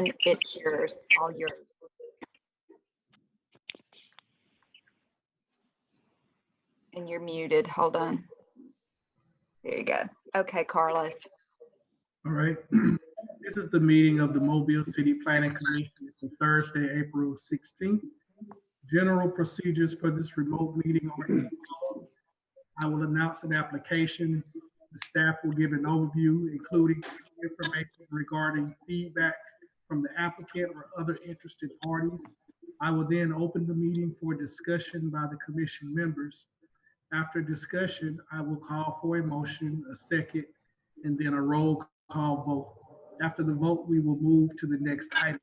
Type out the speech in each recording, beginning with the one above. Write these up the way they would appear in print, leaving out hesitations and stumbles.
Chairman, it's yours, all yours. And you're muted. Hold on. There you go. Okay, Carlos. All right. This is the meeting of the Mobile City Planning Commission for Thursday, April 16th. General procedures for this remote meeting are as follows. I will announce an application. The staff will give an overview, including information regarding feedback from the applicant or other interested parties. I will then open the meeting for discussion by the commission members. After discussion, I will call for a motion, a second, and then a roll call vote. After the vote, we will move to the next item.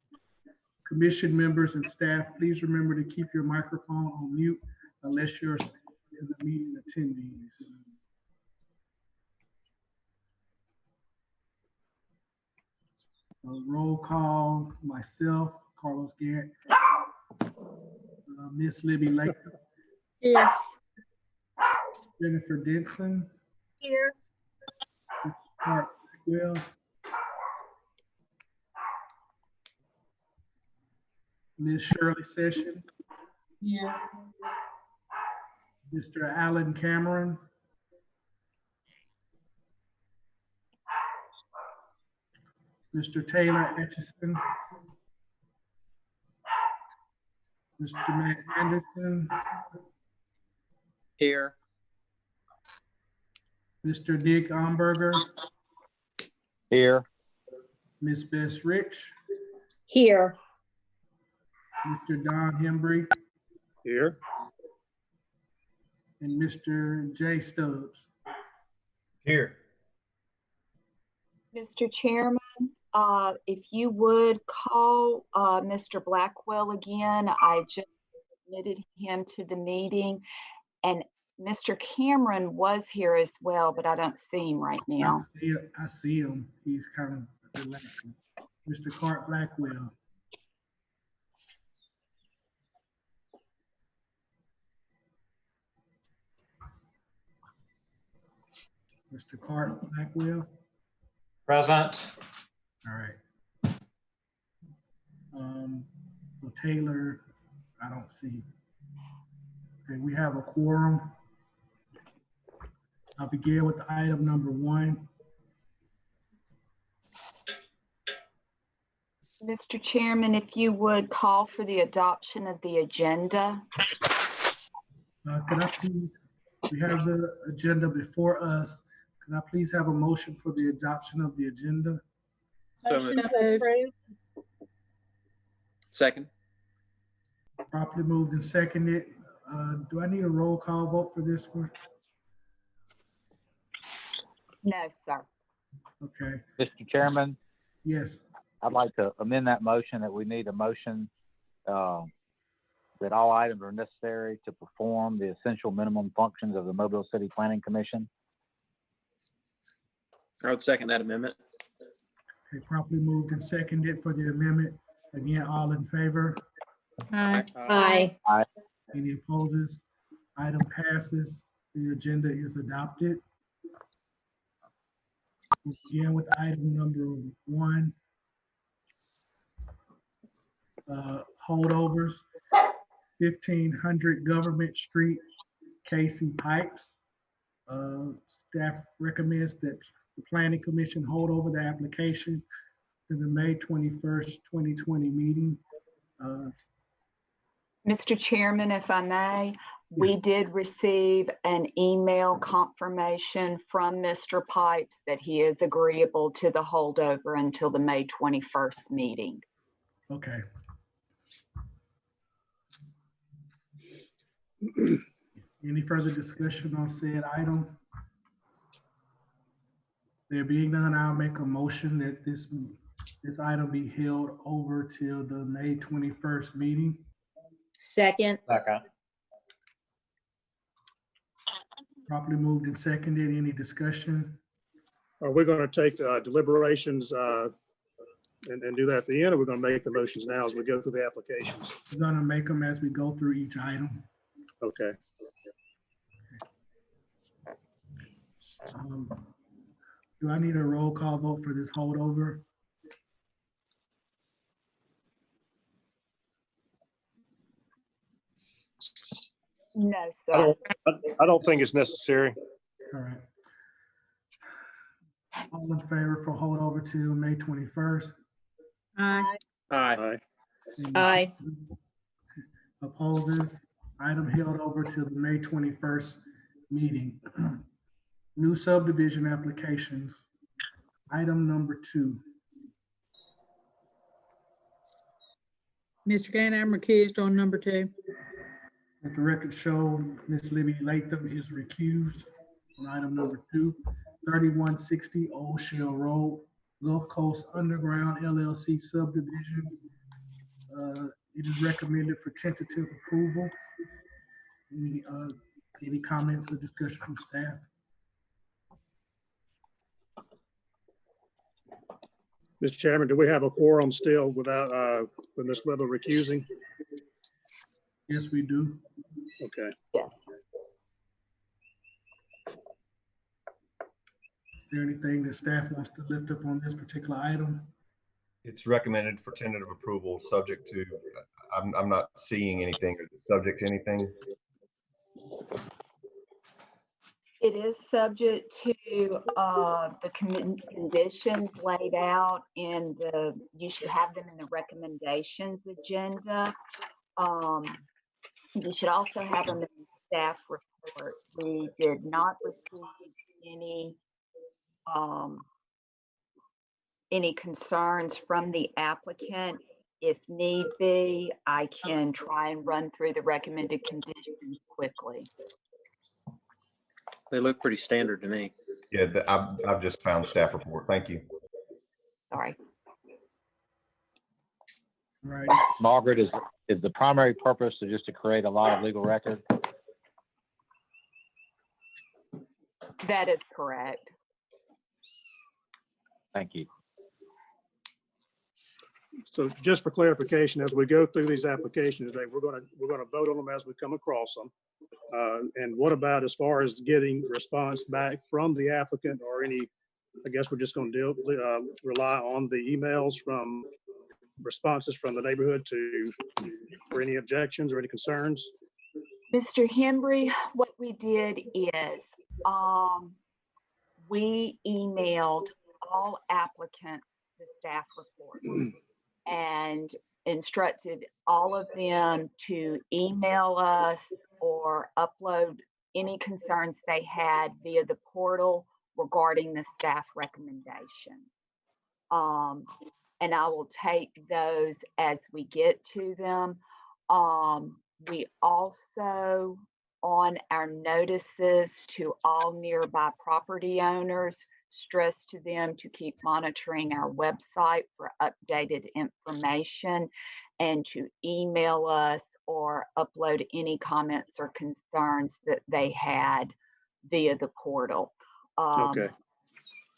Commission members and staff, please remember to keep your microphone on mute unless you're speaking to the meeting attendees. Roll call, myself, Carlos Gant, Miss Libby Lake. Here. Jennifer Denson. Here. Clark Blackwell. Ms. Shirley Sessions. Here. Mr. Alan Cameron. Mr. Taylor Etchison. Mr. Matt Anderson. Here. Mr. Nick Omberger. Here. Ms. Bess Rich. Here. Mr. Don Hembry. Here. And Mr. Jay Stubbs. Here. Mr. Chairman, if you would call Mr. Blackwell again, I just admitted him to the meeting. And Mr. Cameron was here as well, but I don't see him right now. I see him. He's kind of relaxing. Mr. Clark Blackwell. Mr. Clark Blackwell. Present. All right. Well, Taylor, I don't see. Okay, we have a quorum. I'll begin with item number 1. Mr. Chairman, if you would call for the adoption of the agenda. Could I please, we have the agenda before us. Could I please have a motion for the adoption of the agenda? Motion to approve. Second. Properly moved and seconded. Do I need a roll call vote for this one? No, sir. Okay, Mr. Chairman, yes. I'd like to amend that motion that we need a motion that all items are necessary to perform the essential minimum functions of the Mobile City Planning Commission. I would second that amendment. Okay, properly moved and seconded for the amendment. Again, all in favor? Aye. Any opposes? Item passes. The agenda is adopted. We'll begin with item number 1. Holdovers, 1500 Government Street, Casey Pipes. Staff recommends that the Planning Commission hold over the application to the May 21st, 2020 meeting. Mr. Chairman, if I may, we did receive an email confirmation from Mr. Pipes that he is agreeable to the holdover until the May 21st meeting. Okay. Any further discussion on said item? There being none, I'll make a motion that this item be held over till the May 21st meeting. Second. Second. Properly moved and seconded. Any discussion? Are we going to take deliberations and do that at the end, or we're going to make the motions now as we go through the applications? We're gonna make them as we go through each item. Okay. Do I need a roll call vote for this holdover? No, I sir. don't, I don't think it's necessary. All right. All in favor for hold over to May 21st? Aye. Aye. Aye. Any Aye. Opposes? Item held over to the May 21st meeting. New subdivision applications. Item number 2. Mr. Gainer, I'm recused on number 2. Let the record show Ms. Libby Latham is recused on item number 2. 3160 Old Shell Road, Gulf Coast Underground LLC subdivision. It is recommended for tentative approval. Any comments or discussion from staff? Mr. Chairman, do we have a quorum still without, with Ms. Little recusing? Yes, we do. Okay. Yes. Is there anything that staff wants to lift up on this particular item? It's recommended for tentative approval, subject to, I'm not seeing anything, is it subject to anything? It is subject to the conditions laid out in the, you should have them in the recommendations agenda. You should also have them in the staff report. We did not receive any concerns from the applicant. If need be, I can try and run through the recommended conditions quickly. They look pretty standard to me. Yeah, I've just found the staff report. Thank you. Sorry. Right. Margaret, is the primary purpose just to create a lot of legal record? That is correct. Thank you. So just for clarification, as we go through these applications today, we're gonna vote on them as we come across them. And what about as far as getting response back from the applicant or any, I guess we're just gonna rely on the emails from responses from the neighborhood for any objections or any concerns? Mr. Hembry, what we did is we emailed all applicants the staff report and instructed all of them to email us or upload any concerns they had via the portal regarding the staff recommendation. And I will take those as we get to them. We also, on our notices to all nearby property owners, stress to them to keep monitoring our website for updated information and to email us or upload any comments or concerns that they had via the portal. Okay.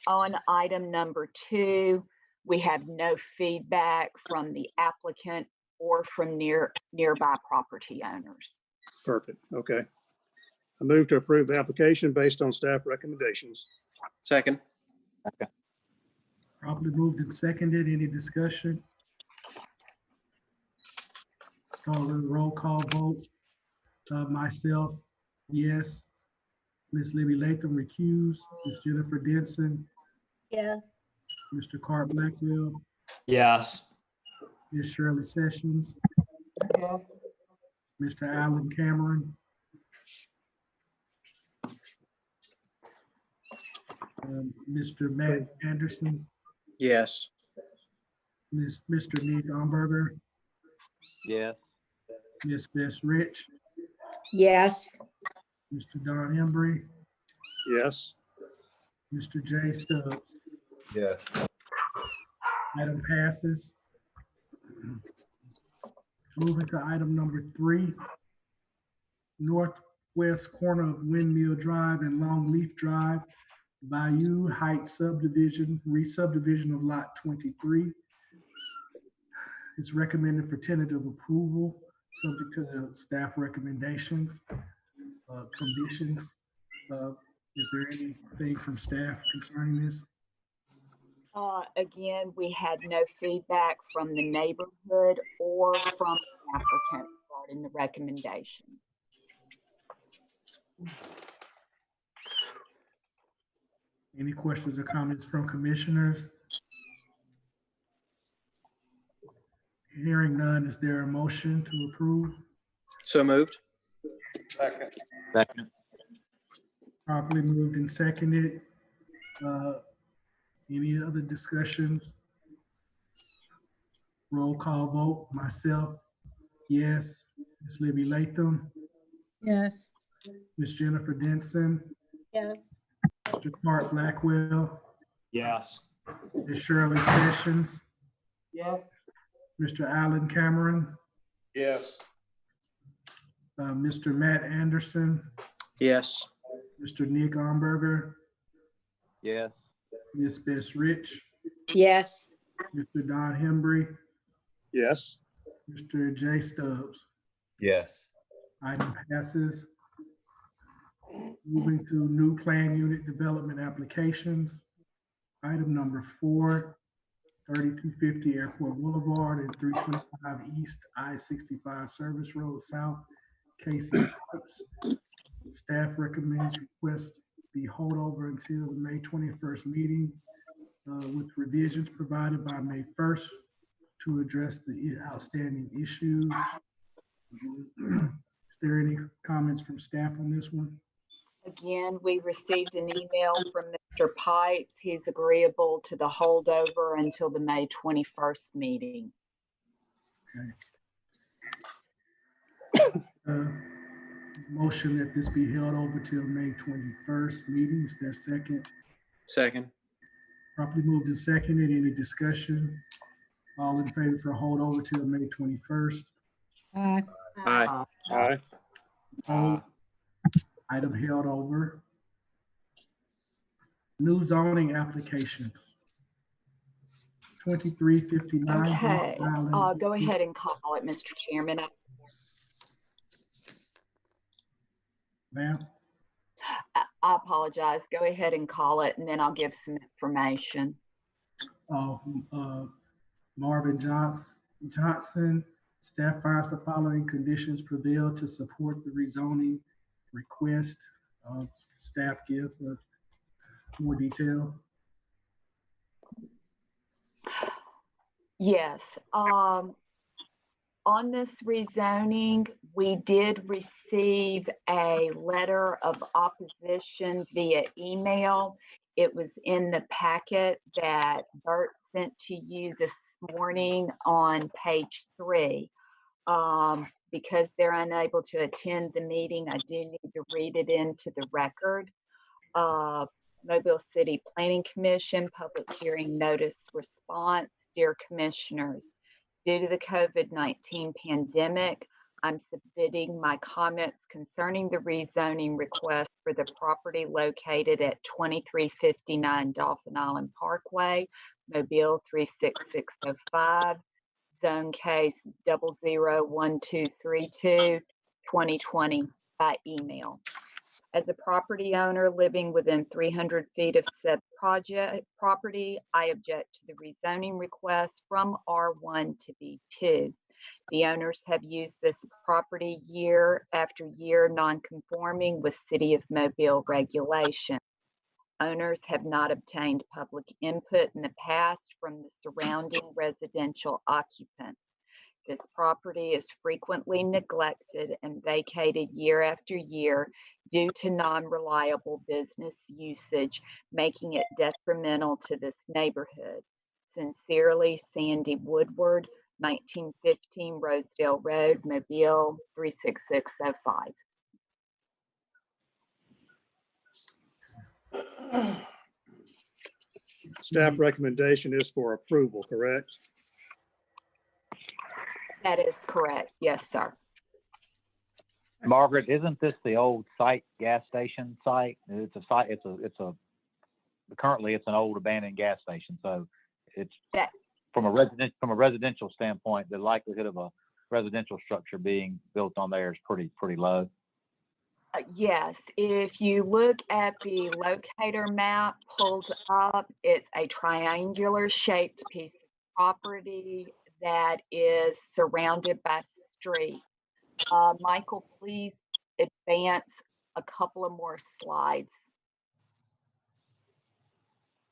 On item number 2, we have no feedback from the applicant or from nearby property owners. Perfect. Okay. I move to approve the application based on staff recommendations. Second. Properly moved and seconded. Any discussion? Start with a roll call vote. Myself, yes. Ms. Libby Latham recused. Ms. Jennifer Denson. Yes. Mr. Cart Blackwell. Yes. Ms. Shirley Sessions. Mr. Alan Cameron. Mr. Matt Anderson. Yes. Mr. Nick Umberger. Yes. Ms. Bess Rich. Yes. Mr. Don Embry. Yes. Mr. Jay Stubbs. Yes. Item passes. Moving to item number 3. Northwest corner of Windmill Drive and Longleaf Drive, Bayou Heights subdivision, re-subdivision of lot 23. It's recommended for tentative approval, subject to the staff recommendations, conditions. Is there anything from staff concerning this? Again, we had no feedback from the neighborhood or from the applicant regarding the recommendation. Any questions or comments from commissioners? Hearing none, is there a motion to approve? So moved. Second. Properly moved and seconded. Any other discussions? Roll call vote, myself, yes. Ms. Libby Latham, Yes. Ms. Jennifer Denson, Yes. Mr. Clark Blackwell, Yes. Ms. Shirley Sessions, Yes. Mr. Alan Cameron, Yes. Mr. Matt Anderson, Yes. Mr. Nick Armberger, Yes. Ms. Bess Rich, Yes. Mr. Don Hembry, Yes. Mr. Jay Stubbs. Yes. Item passes. Moving to new plan unit development applications. Item number 4, 3250 Airport Boulevard and 325 East I-65 Service Road South, Casey Phillips. Staff recommends request be held over until the May 21st meeting with revisions provided by May 1st to address the outstanding issues. Is there any comments from staff on this one? Again, we received an email from Mr. Pipes. He's agreeable to the holdover until the May 21st meeting. Motion that this be held over till May 21st meeting. Is there a second? Second. Properly moved and seconded. Any discussion? All in favor for hold over till May 21st? Aye. Aye. Aye. Opposed? Item held over. New zoning applications. 2359. Okay, Island. go ahead and call it, Mr. Chairman. Ma'am, I apologize. Go ahead and call it, and then I'll give some information. Marvin Johnson, staff finds the following conditions prevail to support the rezoning request. Staff give more detail. Yes, on this rezoning, we did receive a letter of opposition via email. It was in the packet that Bert sent to you this morning on page 3. Because they're unable to attend the meeting, I do need to read it into the record. Mobile City Planning Commission, public hearing notice response. Dear Commissioners, due to the COVID-19 pandemic, I'm submitting my comments concerning the rezoning request for the property located at 2359 Dolphin Island Parkway, Mobile 36605, zone case 001232, 2020 by email. As a property owner living within 300 feet of said property, I object to the rezoning request from R1 to B2. The owners have used this property year after year non-conforming with City of Mobile regulation. Owners have not obtained public input in the past from the surrounding residential occupants. This property is frequently neglected and vacated year after year due to non-reliable business usage, making it detrimental to this neighborhood. Sincerely, Sandy Woodward, 1915 Rosedale Road, Mobile 36605. Staff recommendation is for approval, correct? That is correct. Yes, sir. Margaret, isn't this the old site gas station site? It's a site, currently it's an old abandoned gas station. So it's That- from a residential standpoint, the likelihood of a residential structure being built on there is pretty low. Yes, if you look at the locator map pulled up, it's a triangular shaped piece of property that is surrounded by street. Michael, please advance a couple of more slides.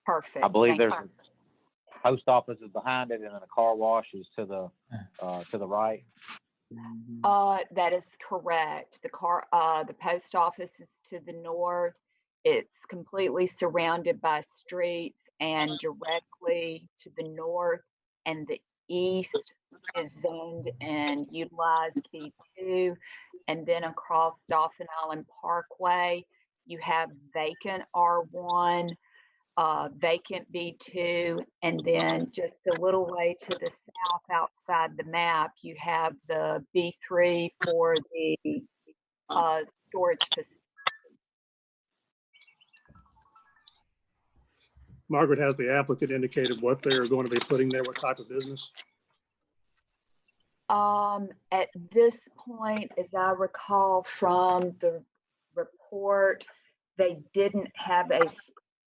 Perfect. I believe thank there's a post office is behind it, and then a car wash is to the right. That is correct. The post office is to the north. It's completely surrounded by streets, and directly to the north and the east is zoned and utilized B2. And then across Dolphin Island Parkway, you have vacant R1, vacant B2, and then just a little way to the south outside the map, you have the B3 for the storage facility. Margaret, has the applicant indicated what they're going to be putting there, what type of business? At this point, as I recall from the report, they didn't have a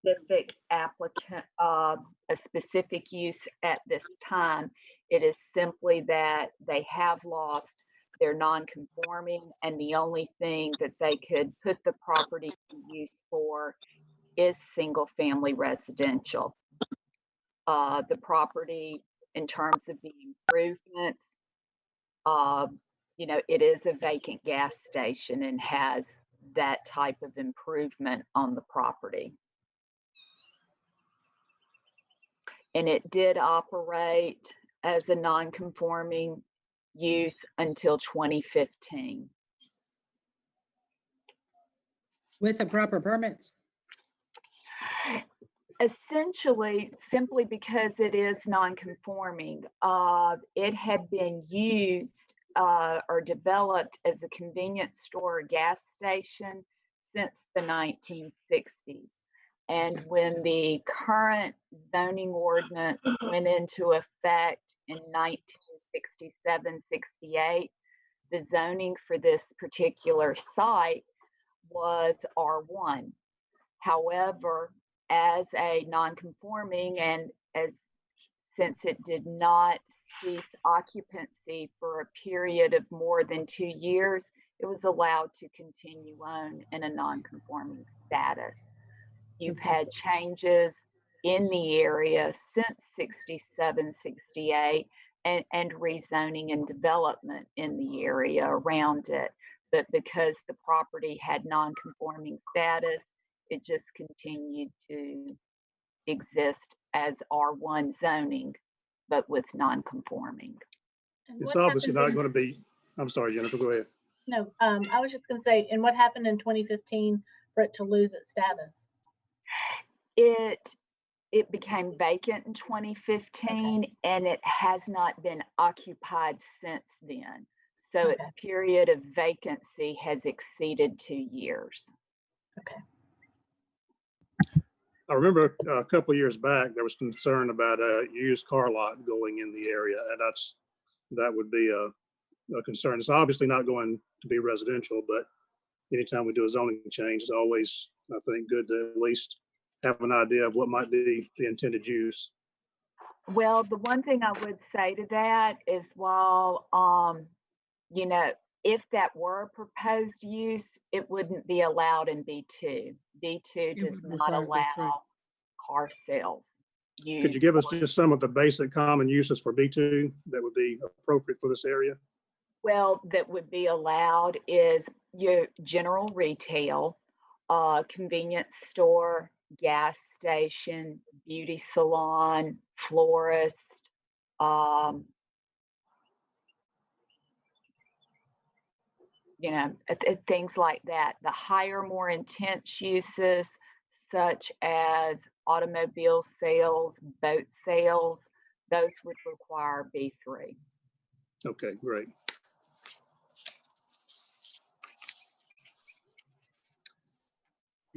specific applicant, a specific use at this time. It is simply that they have lost their non-conforming, and the only thing that they could put the property to use for is single-family residential. The property, in terms of the improvements, it is a vacant gas station and has that type of improvement on the property. And it did operate as a non-conforming use until 2015. With the proper permits. Essentially, simply because it is non-conforming, it had been used or developed as a convenience store or gas station since the 1960s. And when the current zoning ordinance went into effect in 1967-68, the zoning for this particular site was R1. However, as a non-conforming, and since it did not cease occupancy for a period of more than 2 years, it was allowed to continue on in a non-conforming status. You've had changes in the area since 67-68 and rezoning and development in the area around it. But because the property had non-conforming status, it just continued to exist as R1 zoning, but with non-conforming. And It's what obviously happened not in- going to be, I'm sorry, Jennifer, go ahead. No, I was just gonna say, and what happened in 2015 for it to lose its status? It became vacant in 2015, and it has not been occupied since then. So its period of vacancy has exceeded 2 years. Okay. I remember a couple of years back, there was concern about a used car lot going in the area, and that would be a concern. It's obviously not going to be residential, but anytime we do a zoning change, it's always, I think, good to at least have an idea of what might be the intended use. Well, the one thing I would say to that is while, if that were a proposed use, it wouldn't be allowed in B2. B2 does not allow car sales. Could you give us just some of the basic common uses for B2 that would be appropriate for this area? Well, that would be allowed is your general retail, convenience store, gas station, beauty salon, florist, things like that. The higher, more intense uses, such as automobile sales, boat sales, those would require B3. Okay, great.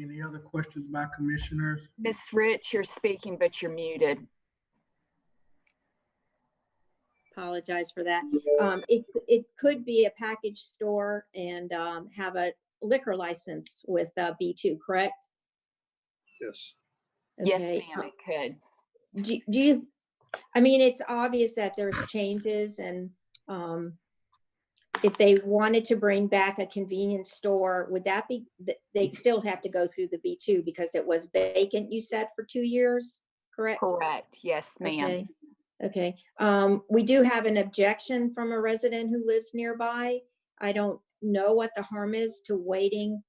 Any other questions by commissioners? Miss Rich, you're speaking, but you're muted. Apologize for that. It could be a package store and have a liquor license with B2, correct? Yes. Yes, Okay. ma'am, it could. Do you, I mean, it's obvious that there's changes and if they wanted to bring back a convenience store, would that be, they'd still have to go through the B2 because it was vacant, you said, for 2 years, correct? Correct. Yes, ma'am. Okay. Okay. We do have an objection from a resident who lives nearby. I don't know what the harm is to waiting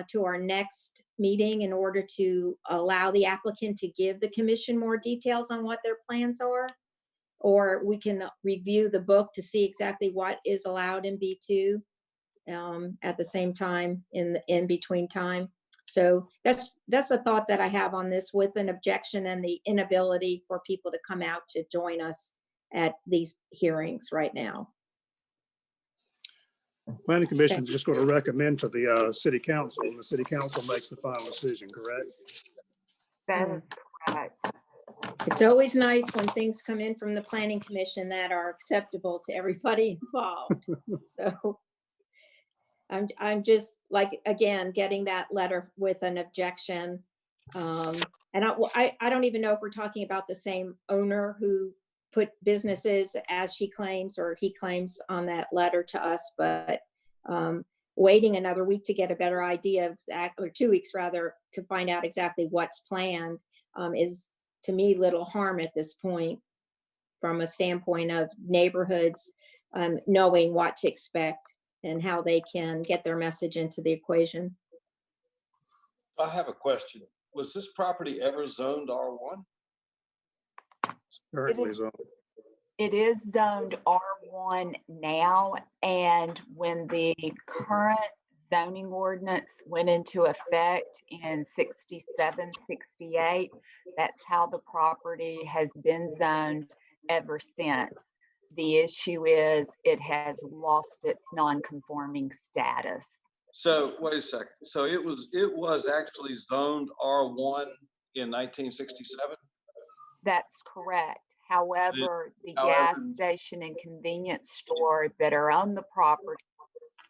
to our next meeting in order to allow the applicant to give the commission more details on what their plans are. Or we can review the book to see exactly what is allowed in B2 at the same time, in between time. So that's a thought that I have on this, with an objection and the inability for people to come out to join us at these hearings right now. Planning Commission is just going to recommend to the city council, and the city council makes the final decision, correct? That is correct. It's always nice when things come in from the Planning Commission that are acceptable to everybody involved. So I'm just like, again, getting that letter with an objection. And I don't even know if we're talking about the same owner who put businesses, as she claims or he claims, on that letter to us, but waiting another week to get a better idea of or 2 weeks rather, to find out exactly what's planned is, to me, little harm at this point, from a standpoint of neighborhoods knowing what to expect and how they can get their message into the equation. I have a question. Was this property ever zoned R1? Currently zoned. It is zoned R1 now, and when the current zoning ordinance went into effect in 67, 68, that's how the property has been zoned ever since. The issue is it has lost its non-conforming status. So wait a second. So it was actually zoned R1 in 1967? That's correct. However, the gas station and convenience store that are on the property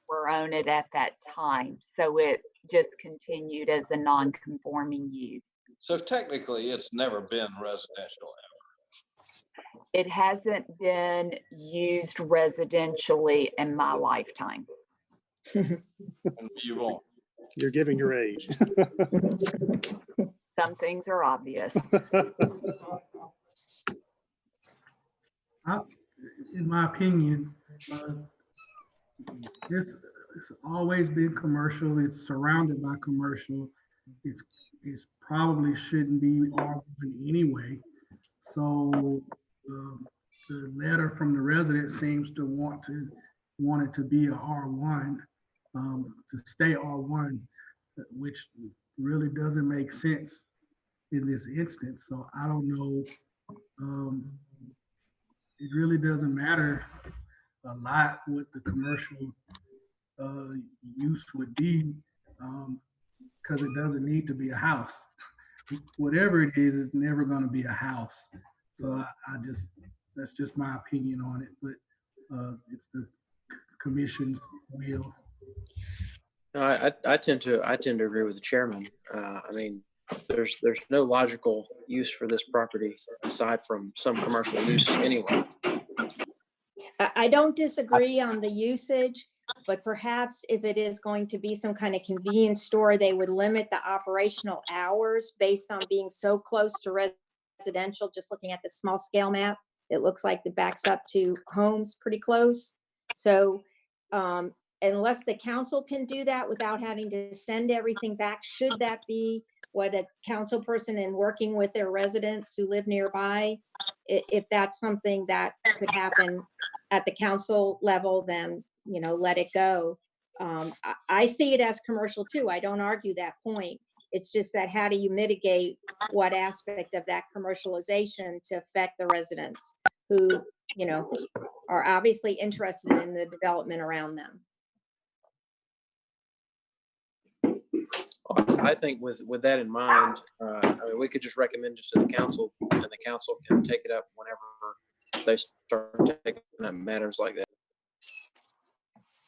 were owned it at that time. So it just continued as a non-conforming use. So technically, it's never been residential ever. It hasn't been used residentially in my lifetime. And you won't. You're giving your age. Some things are obvious. In my opinion, it's always been commercial. It's surrounded by commercial. It's probably shouldn't be R1 anyway. So the letter from the resident seems to want it to be a R1, to stay R1, which really doesn't make sense in this instance. So I don't know. It really doesn't matter a lot what the commercial use would be, because it doesn't need to be a house. Whatever it is, it's never going to be a house. So that's just my opinion on it, but it's the commission's will. No, I tend to agree with the chairman. I mean, there's no logical use for this property aside from some commercial use anyway. I don't disagree on the usage, but perhaps if it is going to be some kind of convenience store, they would limit the operational hours based on being so close to residential. Just looking at the small scale map, it looks like it backs up to homes pretty close. So unless the council can do that without having to send everything back, should that be what a council person, in working with their residents who live nearby, if that's something that could happen at the council level, then, you know, let it go. I see it as commercial too. I don't argue that point. It's just that, how do you mitigate what aspect of that commercialization to affect the residents who, you know, are obviously interested in the development around them? I think with that in mind, I mean, we could just recommend it to the council, and the council can take it up whenever they start taking up matters like that.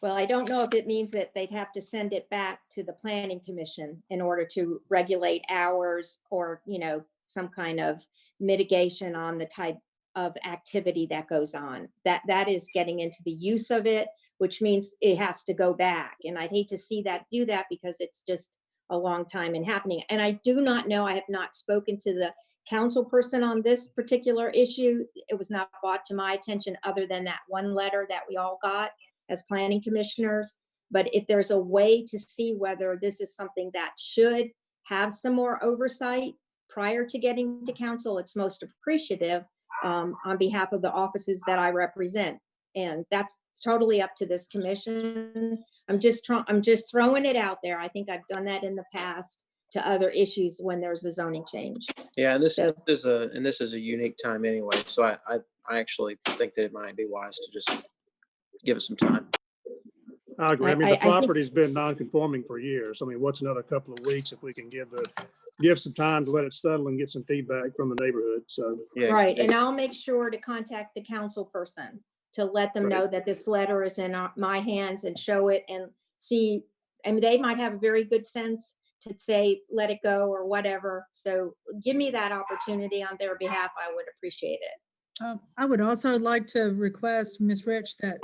Well, I don't know if it means that they'd have to send it back to the planning commission in order to regulate hours, or, you know, some kind of mitigation on the type of activity that goes on. That is getting into the use of it, which means it has to go back. And I'd hate to see that do that because it's just a long time in happening. And I do not know, I have not spoken to the council person on this particular issue. It was not brought to my attention other than that one letter that we all got as planning commissioners. But if there's a way to see whether this is something that should have some more oversight prior to getting to council, it's most appreciative on behalf of the offices that I represent. And that's totally up to this commission. I'm just throwing it out there. I think I've done that in the past to other issues when there's a zoning change. Yeah, and this So- is a unique time anyway. So I actually think that it might be wise to just give it some time. I agree. I mean, I the think- property's been non-conforming for years. I mean, what's another couple of weeks if we can give some time to let it settle and get some feedback from the neighborhood, so. Yeah, Right, and I'll make sure to contact the council person to let them know that this letter is in my hands and show it and see, and they might have a very good sense to say, let it go or whatever. So give me that opportunity on their behalf. I would appreciate it. I would also like to request, Ms. Rich, that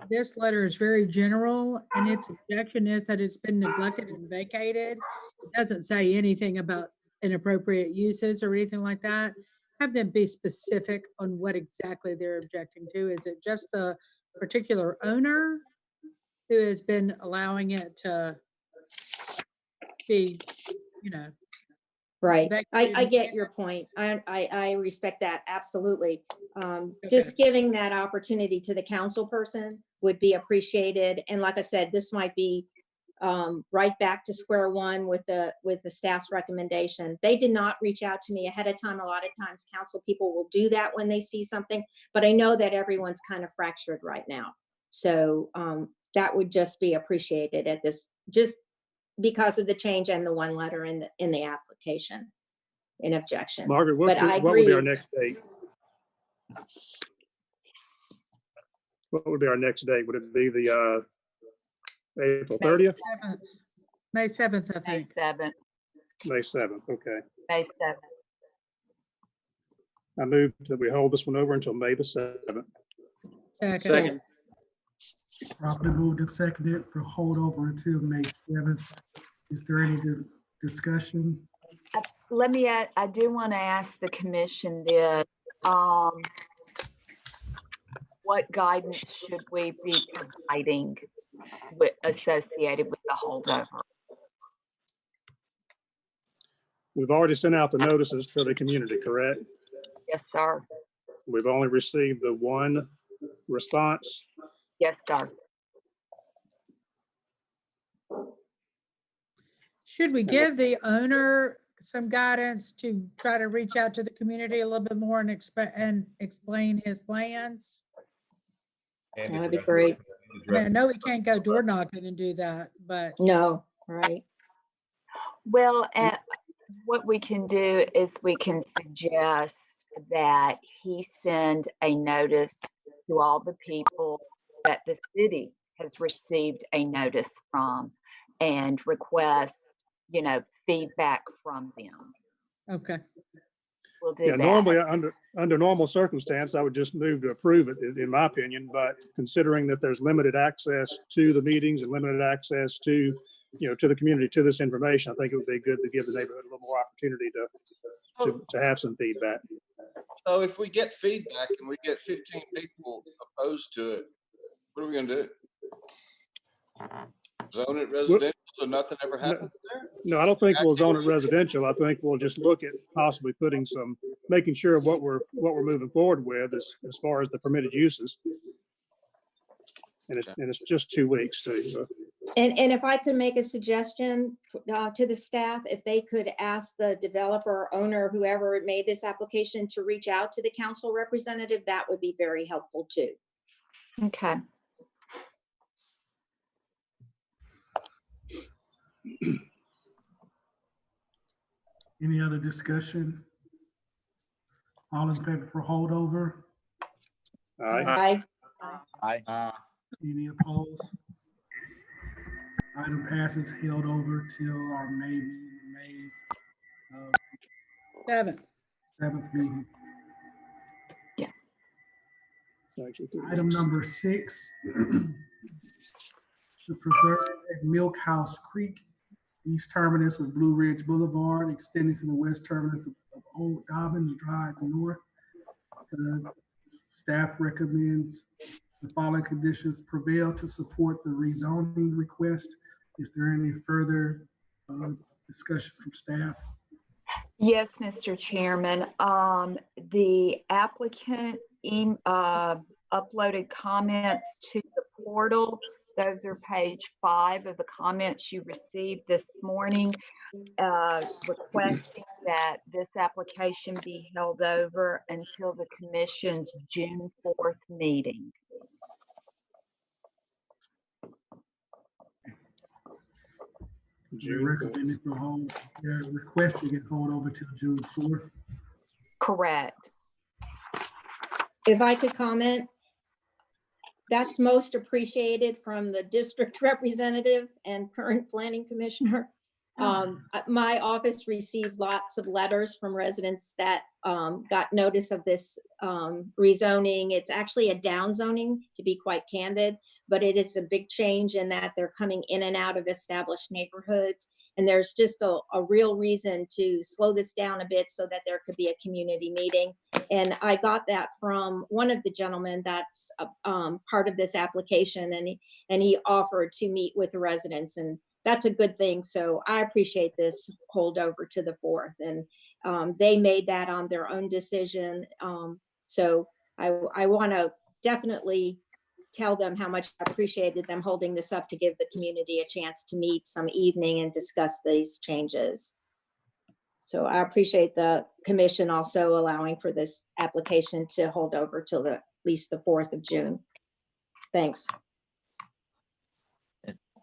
this letter is very general and its objection is that it's been neglected and vacated. It doesn't say anything about inappropriate uses or anything like that. Have them be specific on what exactly they're objecting to. Is it just the particular owner who has been allowing it to be, you know? Right. I vacated? get your point. I respect that. Absolutely. Just giving that opportunity to the council person would be appreciated. And like I said, this might be right back to square one with the staff's recommendation. They did not reach out to me ahead of time. A lot of times council people will do that when they see something, but I know that everyone's kind of fractured right now. So that would just be appreciated at this, just because of the change and the one letter in the application in objection. Margaret, But I what would be our agree. next date? What would be our next date? Would it be the April 30th? 7th. May 7th, I May think. 7th, May 7th, okay. May 7th. I move that we hold this one over until May the 7th. Second. Properly moved and seconded for holdover until May 7th. Is there any discussion? Let me, I do want to ask the commission this. What guidance should we be providing associated with the holdover? We've already sent out the notices to the community, correct? Yes, sir. We've only received the one response. Yes, sir. Should we give the owner some guidance to try to reach out to the community a little bit more and explain his plans? And That'd be address- great. I mean, I know we can't go door knocking and do that, but No, right. Well, what we can do is we can suggest that he send a notice to all the people that the city has received a notice from and request, feedback from them. okay. We'll do Yeah, that. normally, under normal circumstance, I would just move to approve it, in my opinion, but considering that there's limited access to the meetings and limited access to, to the community, to this information, I think it would be good to give the neighborhood a little more opportunity to have some feedback. So if we get feedback and we get 15 people opposed to it, what are we gonna do? Zone it residential so nothing ever happens there? No, I don't think we'll zone it residential. I think we'll just look at possibly making sure of what we're moving forward with as far as the permitted uses. And it's just 2 weeks too. So. And if I could make a suggestion to the staff, if they could ask the developer, owner, whoever made this application to reach out to the council representative, that would be very helpful too. Okay. Any other discussion? All in favor for holdover? All right. I, Any opposed? Item passes held over till our May 7th. 7th meeting. Actually, 3 Item weeks. number 6, to preserve at Milk House Creek, east terminus of Blue Ridge Boulevard, extending to the west terminus of Old Dobbins Drive North. Staff recommends the following conditions prevail to support the rezoning request. Is there any further discussion from staff? Yes, Mr. Chairman. The applicant uploaded comments to the portal. Those are page 5 of the comments you received this morning, requesting that this application be held over until the commission's June 4th meeting. They're recommending for hold, they're requesting it hold over till June 4th. Correct. If I could comment, that's most appreciated from the district representative and current planning commissioner. My office received lots of letters from residents that got notice of this rezoning. It's actually a downzoning, to be quite candid, but it is a big change in that they're coming in and out of established neighborhoods. And there's just a real reason to slow this down a bit so that there could be a community meeting. And I got that from one of the gentlemen that's part of this application, and he offered to meet with the residents, and that's a good thing. So I appreciate this holdover to the 4th, and they made that on their own decision. So I want to definitely tell them how much I appreciated them holding this up to give the community a chance to meet some evening and discuss these changes. So I appreciate the commission also allowing for this application to hold over till at least the 4th of June. Thanks.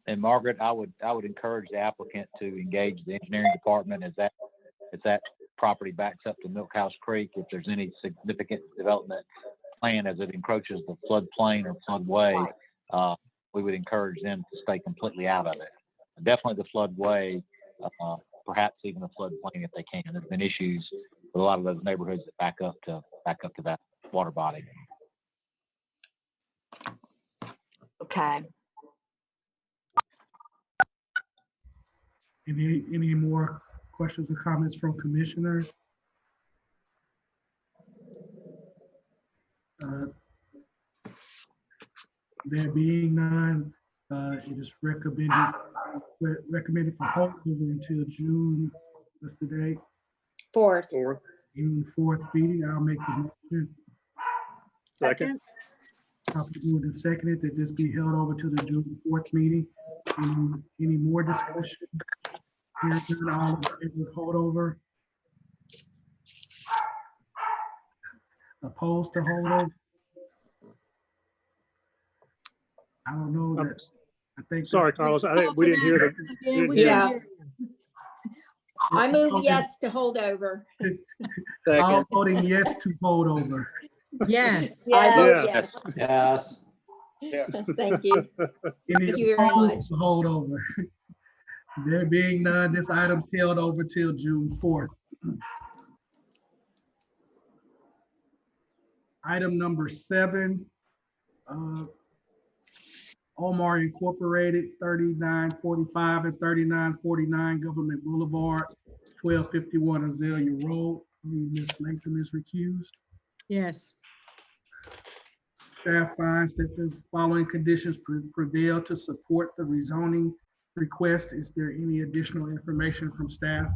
And Margaret, I would encourage the applicant to engage the engineering department as that property backs up to Milk House Creek. If there's any significant development plan as it encroaches the floodplain or floodway, we would encourage them to stay completely out of it. Definitely the floodway, perhaps even the floodplain if they can. There's been issues with a lot of those neighborhoods that back up to that water body. Okay. Any more questions or comments from commissioners? There being none, it is recommended for hold over until June, what's the date? 4th. June 4th meeting. I'll make the motion. Second. Properly moved and seconded that this be held over to the June 4th meeting. Any more discussion? Hearing none, all in favor of holdover? Opposed to holdover? I don't know that. I think. Sorry, Carlos, we didn't hear the. Yeah. I move yes to hold over. All voting yes to hold over. Yes. I vote Yes. yes. Yes. Thank you. Any Thank you very opposed much. to hold over? There being none, this item held over till June 4th. Item number 7, Omar Incorporated, 3945 and 3949 Government Boulevard, 1251 Azalea Road. I believe Ms. Latham is recused. Yes. Staff finds that the following conditions prevail to support the rezoning request. Is there any additional information from staff?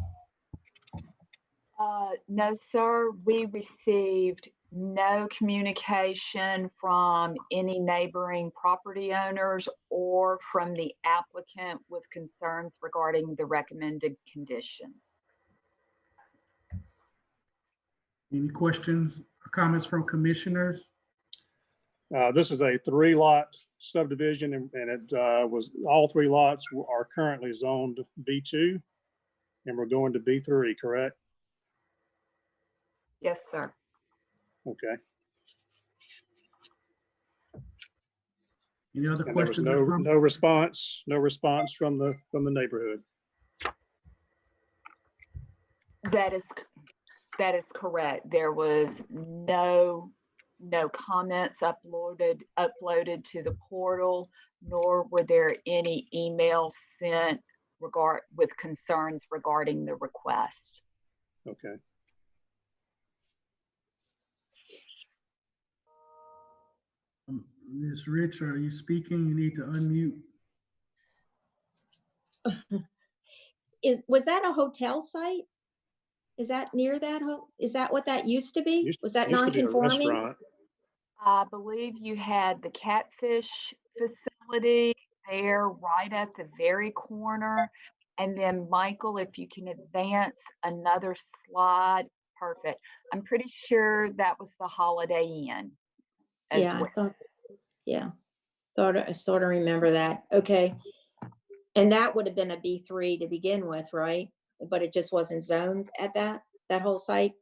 No, sir. We received no communication from any neighboring property owners or from the applicant with concerns regarding the recommended condition. Any questions or comments from commissioners? This is a 3-lot subdivision, and it was, all 3 lots are currently zoned B2, and we're going to B3, correct? Yes, sir. Okay. Any other And there was questions? or no comments? response from the neighborhood. That is correct. There was no no comments uploaded to the portal, nor were there any emails sent with concerns regarding the request. Okay. Ms. Rich, are you speaking? You need to unmute. Was that a hotel site? Is that near that? Is that what that used to be? Was that Used to be a non-conforming? restaurant. I believe you had the Catfish facility there right at the very corner. And then Michael, if you can advance another slide, perfect. I'm pretty sure that was the Holiday Inn as Yeah, well. I sort of remember that. Okay. And that would have been a B3 to begin with, right? But it just wasn't zoned at that whole site?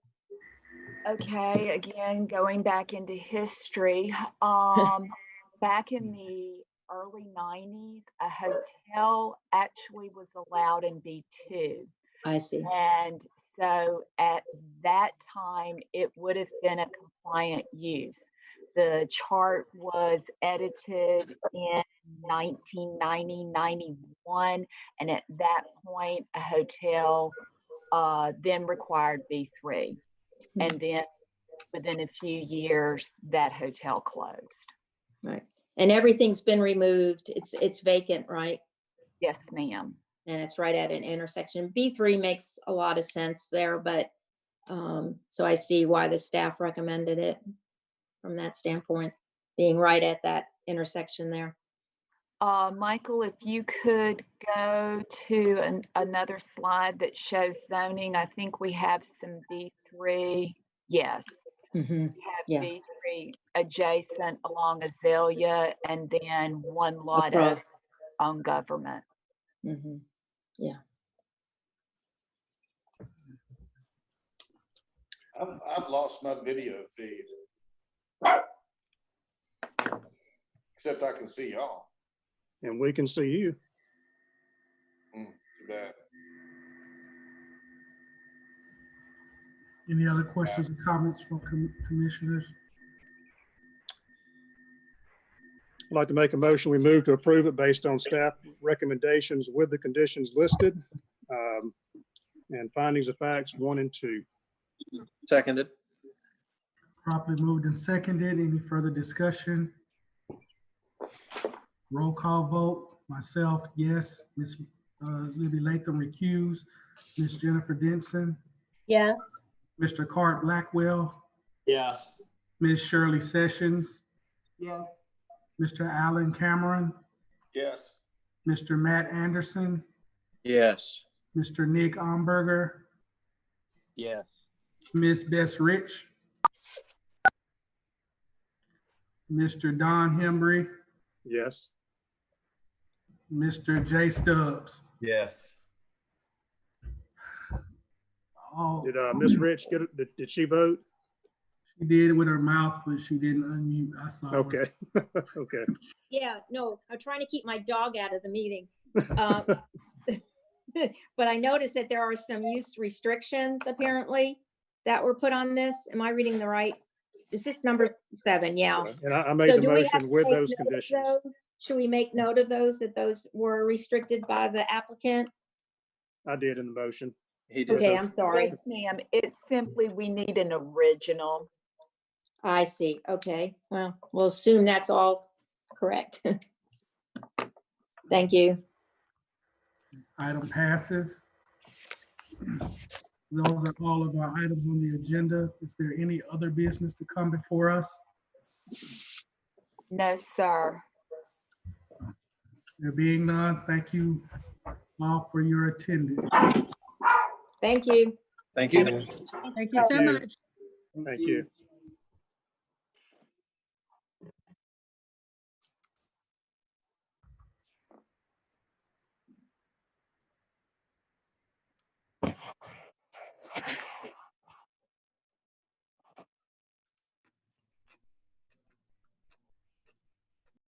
Okay, again, going back into history, back in the early 90s, a hotel actually was allowed in B2. I see. And so at that time, it would have been a compliant use. The chart was edited in 1990, 91, and at that point, a hotel then required B3. And then within a few years, that hotel closed. Right. And everything's been removed. It's vacant, right? Yes, ma'am. And it's right at an intersection. B3 makes a lot of sense there, but so I see why the staff recommended it from that standpoint, being right at that intersection there. Michael, if you could go to another slide that shows zoning, I think we have some B3. Yes, Mm-hmm. we have Yeah. B3 adjacent along Azalea, and then one lot Across. of on government. Mm-hmm. Yeah. I've lost my video feed. Except I can see y'all. And we can see you. Too bad. Any other questions or comments from commissioners? I'd like to make a motion. We move to approve it based on staff recommendations with the conditions listed. And findings of facts 1 and 2. Seconded. Properly moved and seconded. Any further discussion? Roll call vote. Myself, yes. Ms. Libby Latham recused. Ms. Jennifer Denson. Yes. Mr. Cart Blackwell. Yes. Ms. Shirley Sessions. Yes. Mr. Alan Cameron. Yes. Mr. Matt Anderson. Yes. Mr. Nick Omberger. Yes. Ms. Bess Rich. Mr. Don Hembry. Yes. Mr. Jay Stubbs. Yes. Oh, Did Ms. Rich get it? Did she vote? she did it with her mouth, but she didn't unmute. I saw. her. Okay. Okay. Yeah, no, I'm trying to keep my dog out of the meeting. But I noticed that there are some use restrictions apparently that were put on this. Am I reading the right? Is this number 7? Yeah. And I So made the do we have motion to with make those note of conditions. those? Should we make note of those, that those were restricted by the applicant? I did in the motion. He did. Okay, I'm sorry. Yes, ma'am. It's simply we need an original. I see. Okay, well, we'll assume that's all correct. Thank you. Item passes. Those are all of our items on the agenda. Is there any other business to come before us? No, sir. There being none, thank you all for your attendance. Thank you. Thank you. Thank you so you. much. Thank you.